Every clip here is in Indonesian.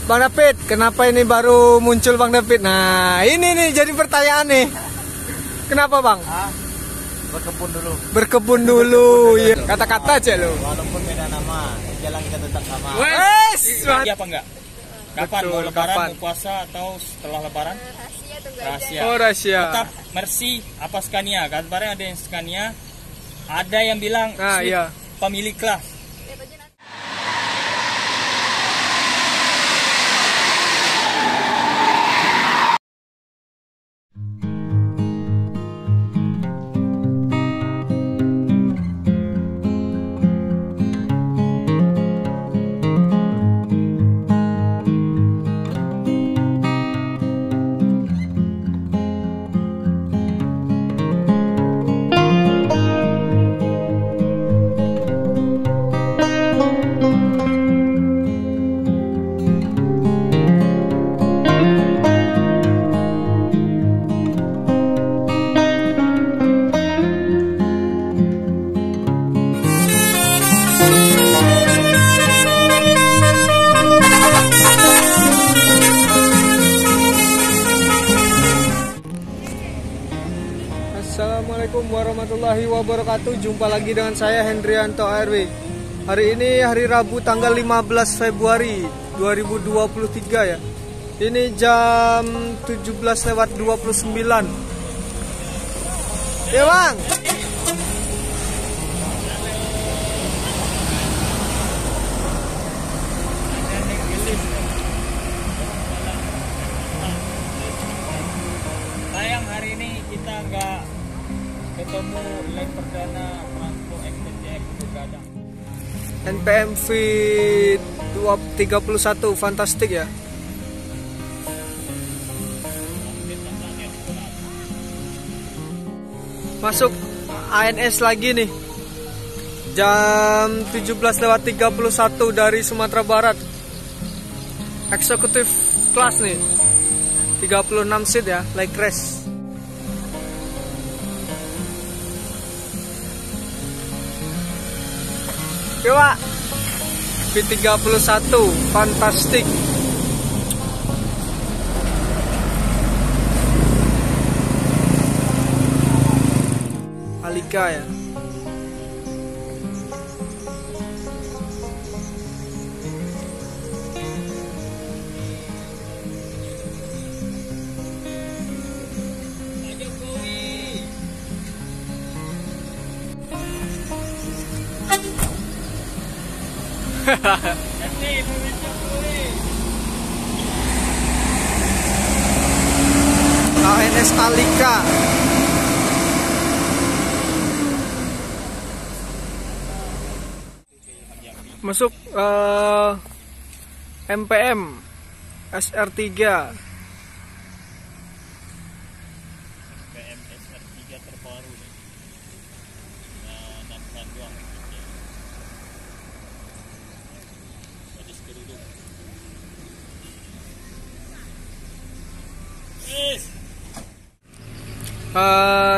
Bang David, kenapa ini baru muncul Bang David? Nah, ini nih jadi pertanyaan nih. Kenapa Bang? Berkebun dulu. Berkebun dulu. Ya. Kata-kata aja lo. Walaupun beda nama, jalan kita tetap sama. Wes, Lagi apa enggak? Kapan? Betul, Mau lebaran, kapan? mau puasa atau setelah lebaran? Rahasia tuh Rahasia. Oh, rahasia. Tetap Mercy apa Scania? Kabarnya ada yang Scania, ada yang bilang Nah, Swift iya. pemilik kelas. Assalamualaikum warahmatullahi wabarakatuh. Jumpa lagi dengan saya Hendrianto ARW. Hari ini hari Rabu tanggal 15 Februari 2023 ya. Ini jam 17:29. Ya Bang. Sayang hari ini kita nggak ketemu leg perdana Franco XTCX Begadang. NPM V 31 fantastik ya. Masuk ANS lagi nih. Jam 17:31 dari Sumatera Barat. Eksekutif kelas nih. 36 seat ya, like race. Coba V31 fantastik. Alika ya. ANS Alika. Masuk MPM SR3. PM SR3 terbaru nih. Nah, 6 doang. Jadi sekeduduk.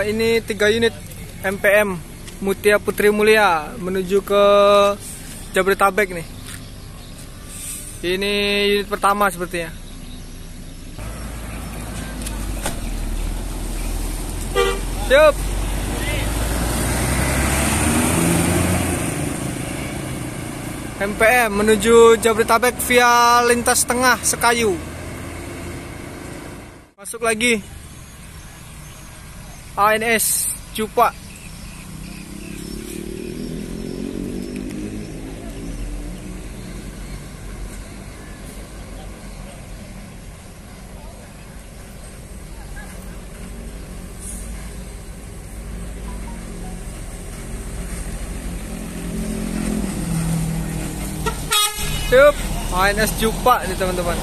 Ini 3 unit MPM Mutia Putri Mulia menuju ke Jabodetabek nih. Ini unit pertama sepertinya. Siap. MPM menuju Jabodetabek via lintas tengah Sekayu. Masuk lagi ANS Cupa. Yup, ANS Cupa nih teman-teman.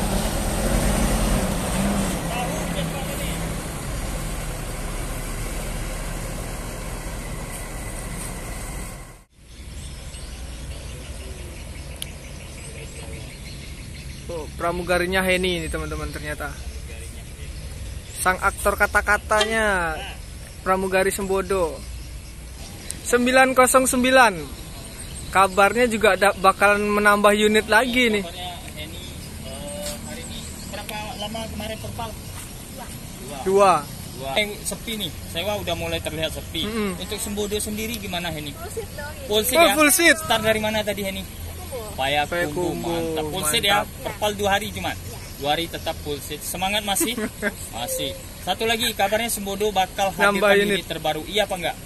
Oh, pramugarinya Heni ini teman-teman ternyata. Sang aktor kata-katanya pramugari Sembodo 909. Kabarnya juga bakalan menambah unit lagi nih. berapa lama kemarin perpal? Dua. Sepi nih, sewa udah mulai terlihat sepi. Untuk Sembodo sendiri gimana Heni? Full seat dong ini. Full seat ya? Full seat. Start dari mana tadi Heni? Payakumbuh, mantap. Full seat ya? Perpal 2 hari cuma. 2 hari tetap full seat. Semangat masih? Masih. Satu lagi, kabarnya Sembodo bakal hadirkan unit terbaru. Iya apa enggak?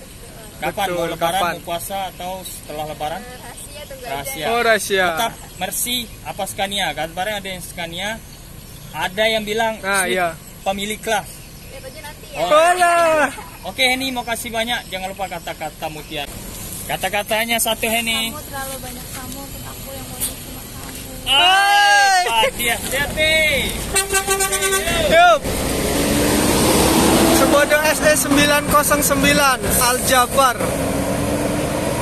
Kapan? Betul, mau lebaran, kapan? mau puasa, atau setelah lebaran? Rahasia tunggu Rahasia. aja. Oh, rahasia. Tetap Mercy apa Scania? Kabarnya ada yang Scania, ada yang bilang Swift, iya. pemilik kelas. Lihat aja nanti ya. Oh. Olah. Oke Heni, mau kasih banyak. Jangan lupa kata-kata mutiara. Kata-katanya satu Heni. Kamu terlalu banyak kamu untuk aku yang mau ini cuma kamu. Padi hati-hati. Yup. Sembodo SE 909 Aljabar.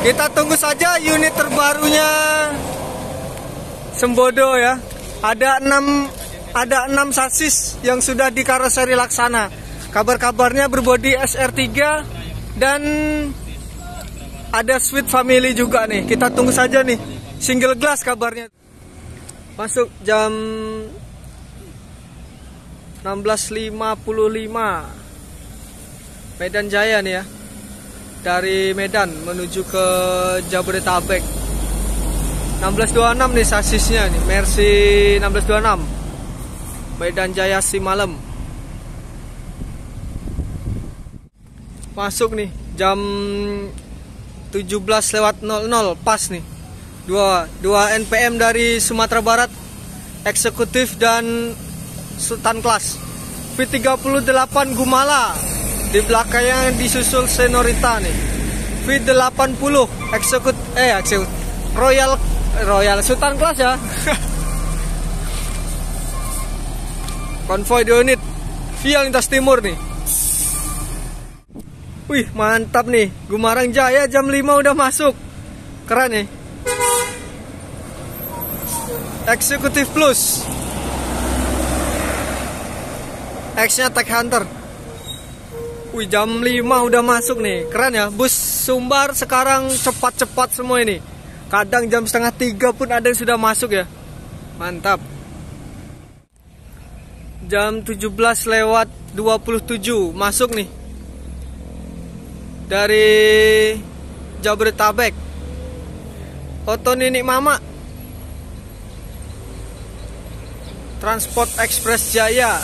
Kita tunggu saja unit terbarunya Sembodo ya. Ada 6 sasis yang sudah di karoseri Laksana. Kabar-kabarnya berbodi SR3 dan ada Sweet Family juga nih. Kita tunggu saja nih. Single glass kabarnya. Masuk jam 16.55. Medan Jaya nih ya. Dari Medan menuju ke Jabodetabek. 1626 nih sasisnya nih, Mercy 1626. Medan Jaya Simalem. Masuk nih jam 17.00 pas nih. Dua NPM dari Sumatera Barat, eksekutif dan Sultan Class. V38 Gumala. Di belakangnya disusul Senorita nih. V80 eksekutif Royal Sultan Class ya. Konvoi 2 unit via lintas timur nih. Wih, mantap nih. Gumarang Jaya jam 5 udah masuk. Keren nih. Eksekutif Plus. X-nya Tech Hunter. Wih, jam 5 udah masuk nih. Keren ya. Bus Sumbar sekarang cepat-cepat semua ini. Kadang jam setengah 3 pun ada yang sudah masuk ya. Mantap. Jam 17:27 masuk nih. Dari Jabodetabek. Oto Ninik Mama. Transport Express Jaya.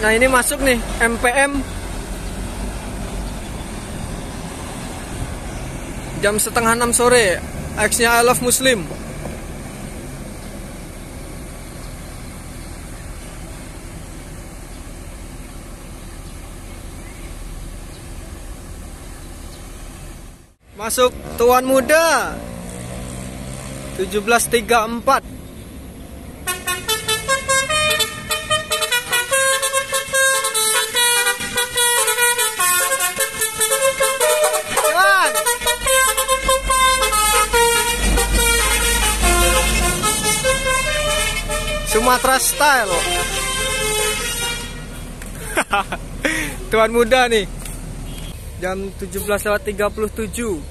Nah ini masuk nih MPM jam 5:30 sore. X-nya I Love Muslim. Masuk Tuan Muda 17.34. Sumatera Style. Tuan Muda nih. Jam 17:37.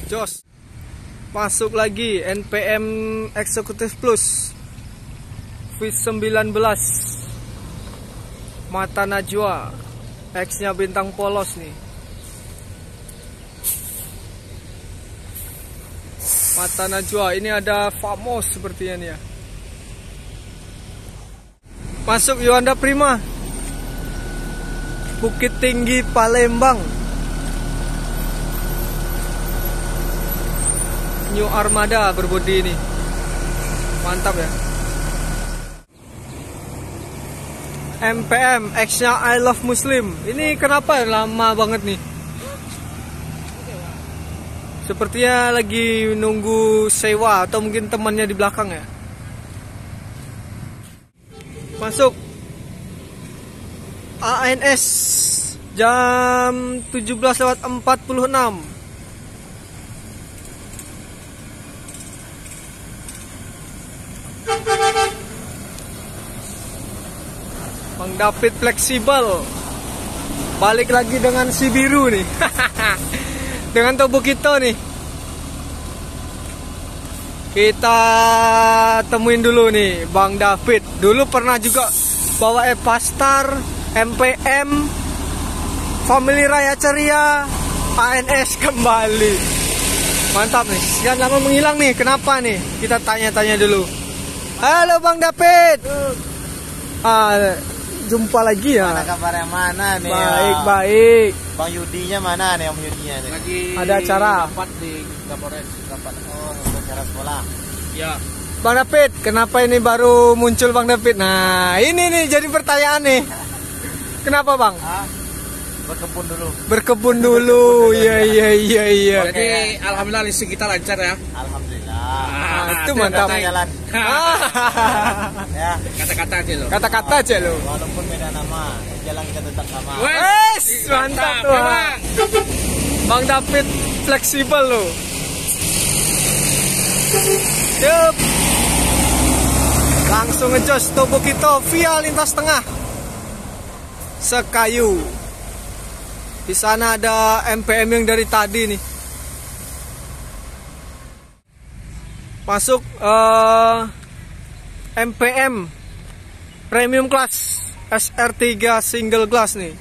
Jos. Masuk lagi NPM Executive Plus V19 Mata Najwa. X-nya bintang polos nih. Mata Najwa. Ini ada Famos sepertinya nih ya. Masuk Yuanda Prima Bukit Tinggi Palembang. New Armada berbodi ini. Mantap ya. MPM X-nya I Love Muslim. Ini kenapa lama banget nih? Sepertinya lagi nunggu sewa atau mungkin temannya di belakang ya. Masuk ANS jam 17:46. Bang David fleksibel. Balik lagi dengan si biru nih. Dengan tubuh kita nih. Kita temuin dulu nih Bang David. Dulu pernah juga bawa Evastar, MPM, Family Raya Ceria, ANS kembali. Mantap nih. Sekian lama menghilang nih. Kenapa nih? Kita tanya-tanya dulu. Halo Bang David. Jumpa lagi ya. Mana kabarnya mana nih? Baik, baik. Bang Yudinya mana nih, Om Yudinya nih? Lagi Ada acara. rapat di Kapolres. Rapat. Oh, acara sekolah. Ya. Bang David, kenapa ini baru muncul Bang David? Nah, ini nih jadi pertanyaan nih. Kenapa Bang? Berkebun dulu. Berkebun dulu. Iya. Jadi alhamdulillah listrik kita lancar ya. Alhamdulillah. Itu mantap. Jalan. Ya, Kata-kata aja loh. Kata-kata aja lo. walaupun beda nama, jalan kita tetap sama. Wes, mantap tuh. Bang. Bang David fleksibel lo. Yup. Langsung ngejos tubuh kita via lintas tengah Sekayu. Di sana ada MPM yang dari tadi nih. Masuk MPM Premium Class SR3 single glass nih.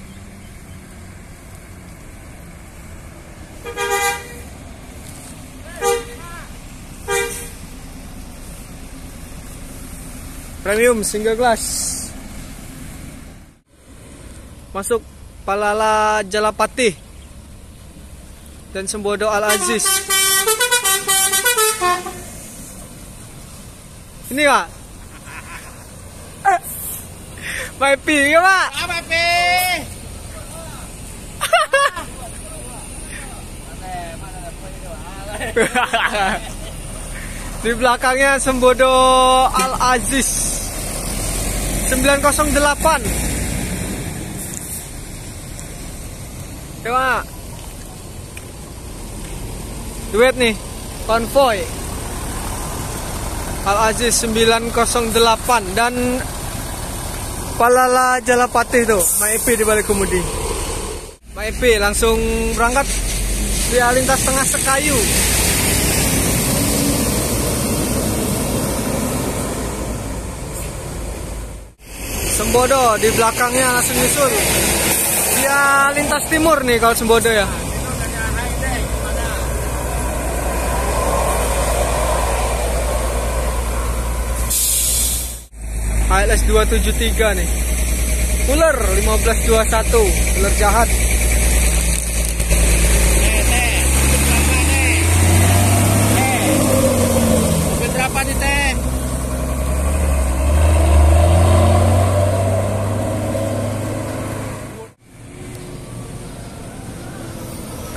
Premium single glass. Masuk Palala Jalapati dan Sembodo Al Aziz. Ini Pak. Maipi ya Pak. Maipi. Di belakangnya Sembodo Al Aziz 908. Coba duet nih, konvoy Al Aziz 908 dan Palala Jalapati tuh, Maipi di balik kemudi. Maipi langsung berangkat via lintas tengah Sekayu. Sembodo di belakangnya langsung nyusul. Dia lintas timur nih kalau Sembodo ya. ALS 273 nih. Ular 1521, ular jahat. Berapa nih teh?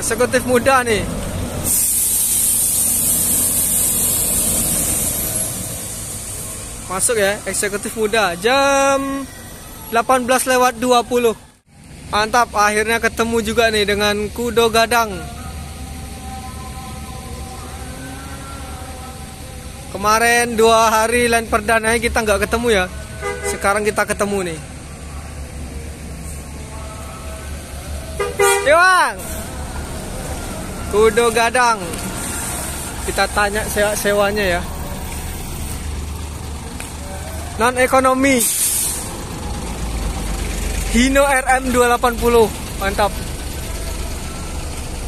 Eksekutif muda nih. Masuk ya, eksekutif muda jam 18:20. Mantap, akhirnya ketemu juga nih dengan Kudo Gadang. Kemarin 2 hari line perdana kita nggak ketemu ya. Sekarang kita ketemu nih. Bang. Kudo Gadang. Kita tanya sewanya ya. Non ekonomi. Hino RM 280. Mantap.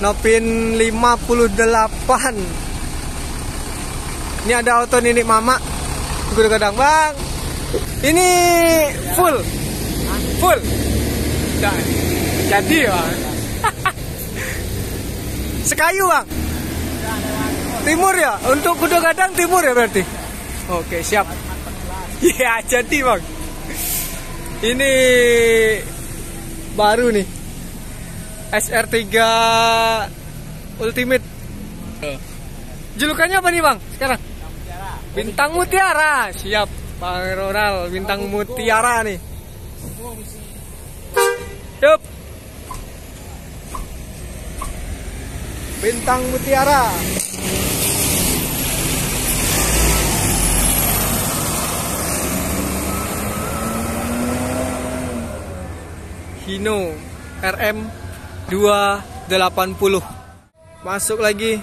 Nopin 58. Ini ada auto Ninik Mama. Kudo Gadang, Bang. Ini full. Full. Jadi ya. Sekayu Bang. Timur ya? Untuk Kudo Gadang timur ya berarti? Oke siap. Ya jadi Bang. Ini baru nih SR3 Ultimate Julukannya apa nih bang sekarang? Bintang Mutiara. Siap Bang Ronald, Bintang Mutiara nih. Yup. Bintang Mutiara. Hino RM 280. Masuk lagi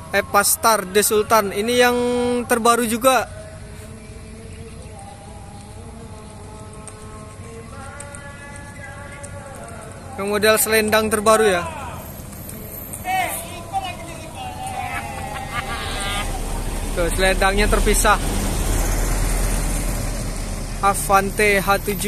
Epastar The Sultan. Ini yang terbaru juga. Yang model selendang terbaru ya. Tuh, selendangnya terpisah. Avante H7.